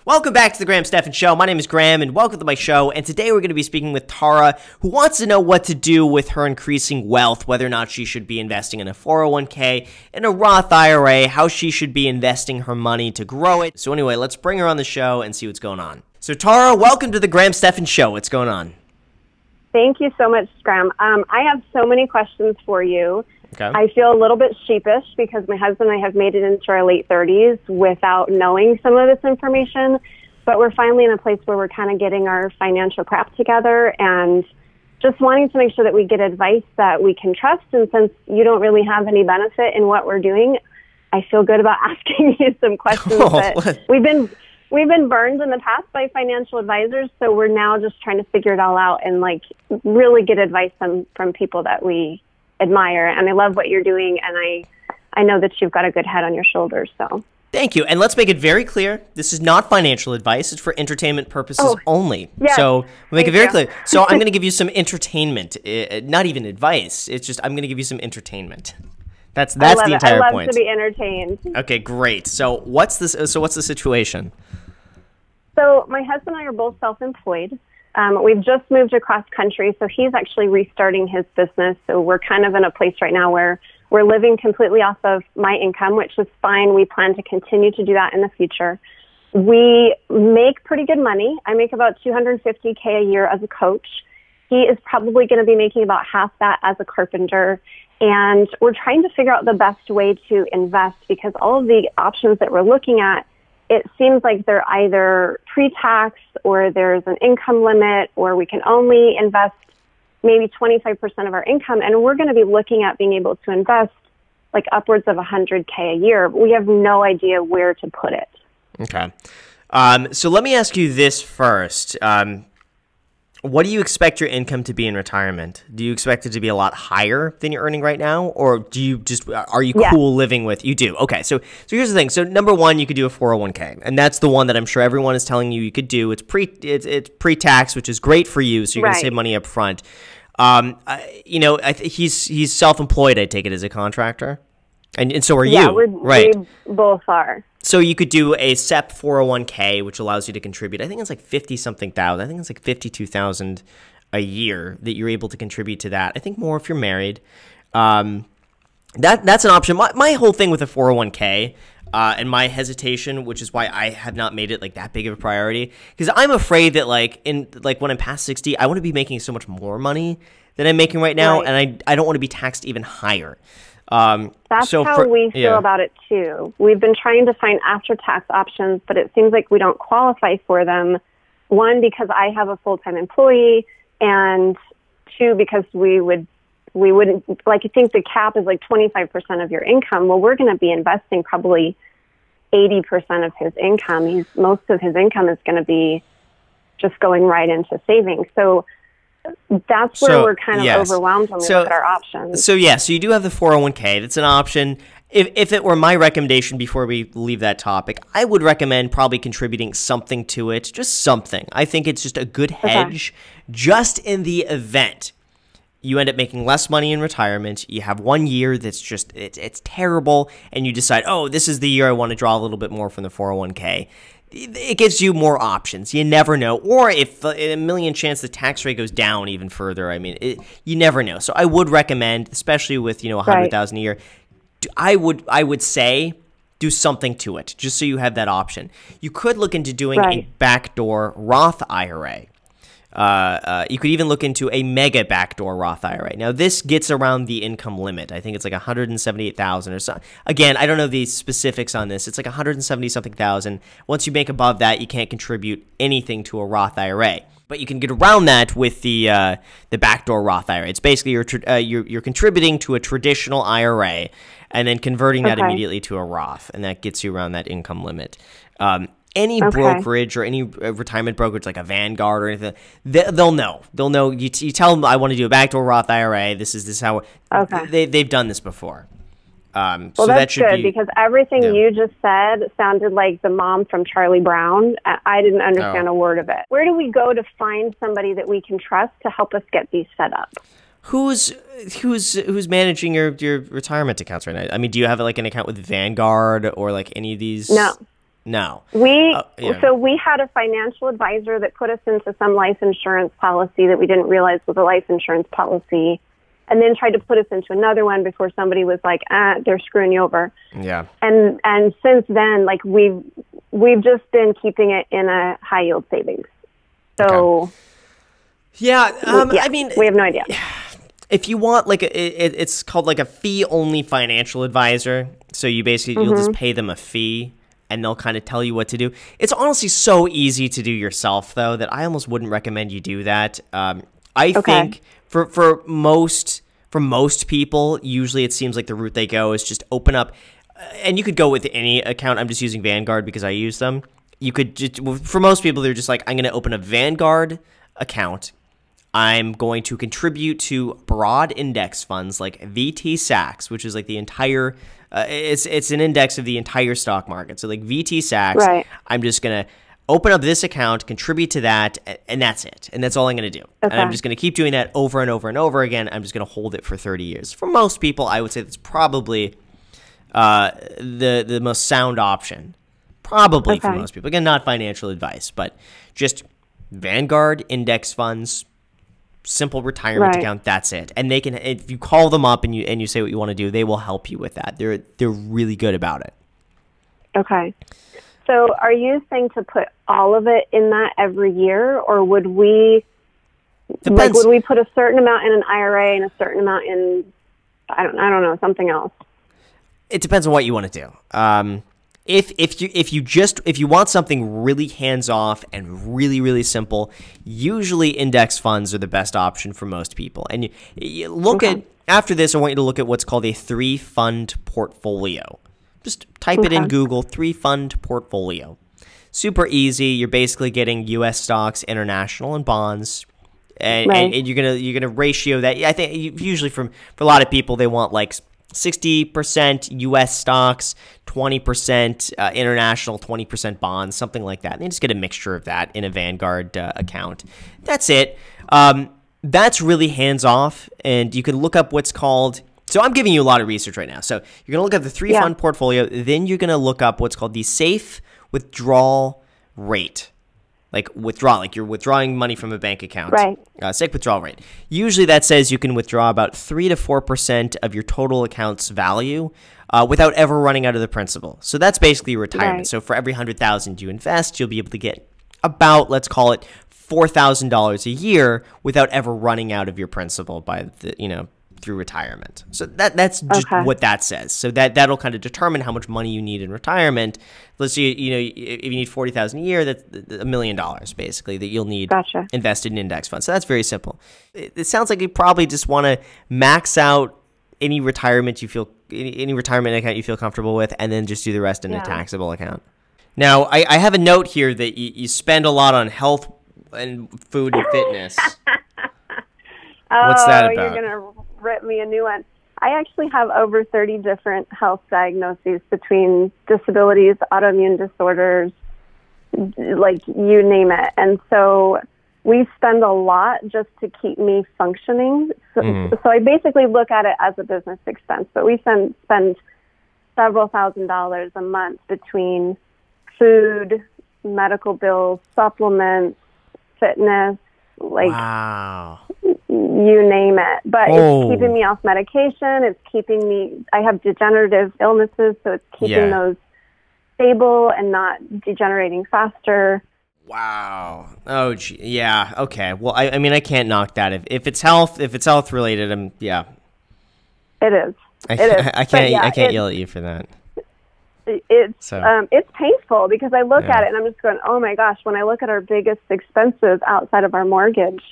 Welcome back to the Stephan Show. My name is Graham, and welcome to my show. And today we're going to be speaking with Tara, who wants to know what to do with her increasing wealth, whether or not she should be investing in a 401k, in a Roth IRA, how she should be investing her money to grow it. So anyway, let's bring her on the show and see what's going on. So Tara, welcome to the Stephan Show. What's going on? Thank you so much, Graham. I have so many questions for you. Okay. I feel a little bit sheepish because my husband and I have made it into our late 30s without knowing some of this information, but we're finally in a place where we're kind of getting our financial crap together and just wanting to make sure that we get advice that we can trust. And since you don't really have any benefit in what we're doing, I feel good about asking you some questions that we've been burned in the past by financial advisors, so we're now just trying to figure it all out and really get advice from people that we admire. And I love what you're doing, and I know that you've got a good head on your shoulders. So thank you. And let's make it very clear, this is not financial advice. It's for entertainment purposes only. Yes. So we'll make it very clear. So I'm going to give you some entertainment, not even advice. It's just I'm going to give you some entertainment. That's the entire point. I love to be entertained. Okay, great. So what's the situation? So my husband and I are both self-employed. We've just moved across country, so he's actually restarting his business. So we're kind of in a place right now where we're living completely off of my income, which is fine. We plan to continue to do that in the future. We make pretty good money. I make about $250K a year as a coach. He is probably going to be making about half that as a carpenter. And we're trying to figure out the best way to invest because all of the options that we're looking at, it seems like they're either pre-tax or there's an income limit or we can only invest maybe 25% of our income. And we're going to be looking at being able to invest upwards of $100K a year. We have no idea where to put it. Okay. So let me ask you this first. What do you expect your income to be in retirement? Do you expect it to be a lot higher than you're earning right now? Or are you cool living with, you do? Okay, so here's the thing. So number one, you could do a 401k, and that's the one that I'm sure everyone is telling you could do. It's pre-tax, which is great for you, so you're going to save money up front. He's self-employed, I take it, as a contractor. And so are you, right? We both are. So you could do a SEP 401k, which allows you to contribute. I think it's like 50-something thousand. I think it's like 52,000 a year that you're able to contribute to that. I think more if you're married. That's an option. My whole thing with a 401k and my hesitation, which is why I have not made it that big of a priority, because I'm afraid that when I'm past 60, I want to be making so much more money than I'm making right now, and I don't want to be taxed even higher. That's how we feel about it too. We've been trying to find after-tax options, but it seems like we don't qualify for them. One, because I have a full-time employee, and two, because we wouldn't, I think the cap is 25% of your income. Well, we're going to be investing probably 80% of his income. Most of his income is going to be just going right into savings. So that's where we're kind of overwhelmed when we look at our options. So you do have the 401k. That's an option. If it were my recommendation before we leave that topic, I would recommend probably contributing something to it, just something. I think it's just a good hedge just in the event you end up making less money in retirement. You have 1 year that's just, it's terrible, and you decide, oh, this is the year I want to draw a little bit more from the 401k. It gives you more options. You never know. Or if in a million chance the tax rate goes down even further, you never know. So I would recommend, especially with, $100,000 a year, I would say do something to it, just so you have that option. You could look into doing a backdoor Roth IRA. You could even look into a mega backdoor Roth IRA. Now, this gets around the income limit. I think it's $178,000 or so. Again, I don't know the specifics on this. It's $170-something thousand. Once you make above that, you can't contribute anything to a Roth IRA. But you can get around that with the backdoor Roth IRA. It's basically you're contributing to a traditional IRA and then converting that immediately to a Roth, and that gets you around that income limit. Any brokerage or any retirement brokerage like a Vanguard or anything, they'll know. They'll know. You tell them, I want to do a backdoor Roth IRA. This is how they've done this before. Well, so that's good because everything you just said sounded like the mom from Charlie Brown. I didn't understand a word of it. Where do we go to find somebody that we can trust to help us get these set up? Who's managing your retirement accounts right now? Do you have an account with Vanguard or any of these? No. No. So we had a financial advisor that put us into some life insurance policy that we didn't realize was a life insurance policy, and then tried to put us into another one before somebody was like, they're screwing you over. Yeah. And since then, like we've just been keeping it in a high yield savings. So okay. Yeah, I mean, we have no idea. If you want, like, it's called like a fee-only financial advisor. So you basically, you'll just pay them a fee, and they'll kind of tell you what to do. It's honestly so easy to do yourself, though, that I almost wouldn't recommend you do that. I think for most people, usually it seems like the route they go is just open up, and you could go with any account. I'm just using Vanguard because I use them. You could just, for most people, they're just like, I'm going to open a Vanguard account. I'm going to contribute to broad index funds like VT-SAX, which is like the entire, it's an index of the entire stock market. So like VT-SAX, right. I'm just going to open up this account, contribute to that, and that's it. And that's all I'm going to do. Okay. And I'm just going to keep doing that over and over and over again. I'm just going to hold it for 30 years. For most people, I would say that's probably the most sound option. Probably for most people. Again, not financial advice, but just Vanguard index funds, simple retirement account, that's it. And they can, if you call them up and you say what you want to do, they will help you with that. They're really good about it. Okay. So are you saying to put all of it in that every year, or would we would we put a certain amount in an IRA and a certain amount in I don't know, something else? It depends on what you want to do. If you want something really hands-off and really, really simple, usually index funds are the best option for most people. And you look at, after this, I want you to look at what's called a 3-fund portfolio. Just type it in Google, 3-fund portfolio. Super easy. You're basically getting U.S. stocks, international, and bonds. And you're gonna ratio that. I think usually for a lot of people, they want like 60% U.S. stocks, 20% international, 20% bonds, something like that. And they just get a mixture of that in a Vanguard account. That's it. That's really hands-off, and you can look up what's called... So I'm giving you a lot of research right now. So you're going to look up the 3-fund portfolio. Then you're going to look up what's called the safe withdrawal rate. Like withdraw, like you're withdrawing money from a bank account. Right. Safe withdrawal rate. Usually that says you can withdraw about 3 to 4% of your total account's value without ever running out of the principal. So that's basically retirement. Right. So for every $100,000 you invest, you'll be able to get about, let's call it $4,000 a year without ever running out of your principal by through retirement. So that's just what that says. So that'll kind of determine how much money you need in retirement. Let's say, if you need $40,000 a year, that's $1 million basically that you'll need invested in index funds. So that's very simple. It sounds like you probably just want to max out any retirement account you feel comfortable with, and then just do the rest in a taxable account. Now, I have a note here that you spend a lot on health and food and fitness. What's that about? You're gonna rip me a new one. I actually have over 30 different health diagnoses between disabilities, autoimmune disorders, like you name it. And so we spend a lot just to keep me functioning. So I basically look at it as a business expense, but we spend several $1,000s a month between food, medical bills, supplements, fitness, like you name it. But it's keeping me off medication. It's keeping me, I have degenerative illnesses, so it's keeping those stable and not degenerating faster. Wow. Oh, gee. Yeah. Okay. Well, I mean, I can't knock that. If it's health related, It is. I can't yell at you for that. It's painful because I look at it and I'm just going, oh my gosh, when I look at our biggest expenses outside of our mortgage,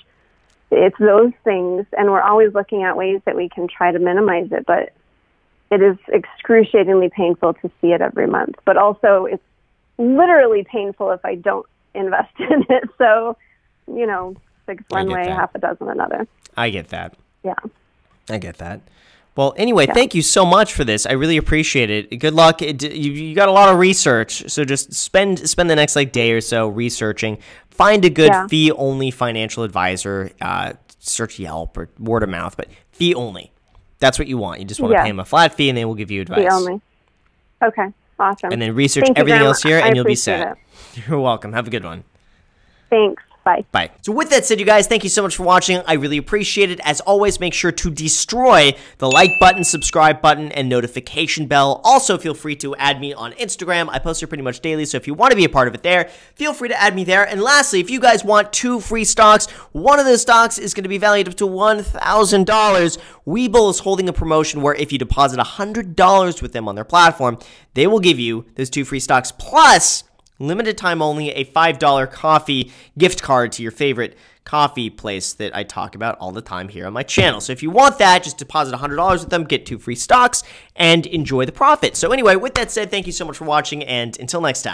it's those things, and we're always looking at ways that we can try to minimize it, but it is excruciatingly painful to see it every month. But also it's literally painful if I don't invest in it. So, 6 one way, half a dozen another. I get that. Yeah. I get that. Well, anyway, thank you so much for this. I really appreciate it. Good luck. You got a lot of research, so just spend the next day or so researching. Find a good fee-only financial advisor. Search Yelp or word of mouth, but fee-only. That's what you want. You just want to pay them a flat fee, and they will give you advice. Fee-only. Okay. Awesome. And then research everything else here, and you'll be set. It. You're welcome. Have a good one. Thanks. Bye. Bye. So with that said, you guys, thank you so much for watching. I really appreciate it. As always, make sure to destroy the like button, subscribe button, and notification bell. Also, feel free to add me on Instagram. I post here pretty much daily, so if you want to be a part of it there, feel free to add me there. And lastly, if you guys want 2 free stocks, one of those stocks is going to be valued up to $1,000. Webull is holding a promotion where if you deposit $100 with them on their platform, they will give you those 2 free stocks, plus limited time only, a $5 coffee gift card to your favorite coffee place that I talk about all the time here on my channel. So if you want that, just deposit $100 with them, get 2 free stocks, and enjoy the profit. So anyway, with that said, thank you so much for watching, and until next time.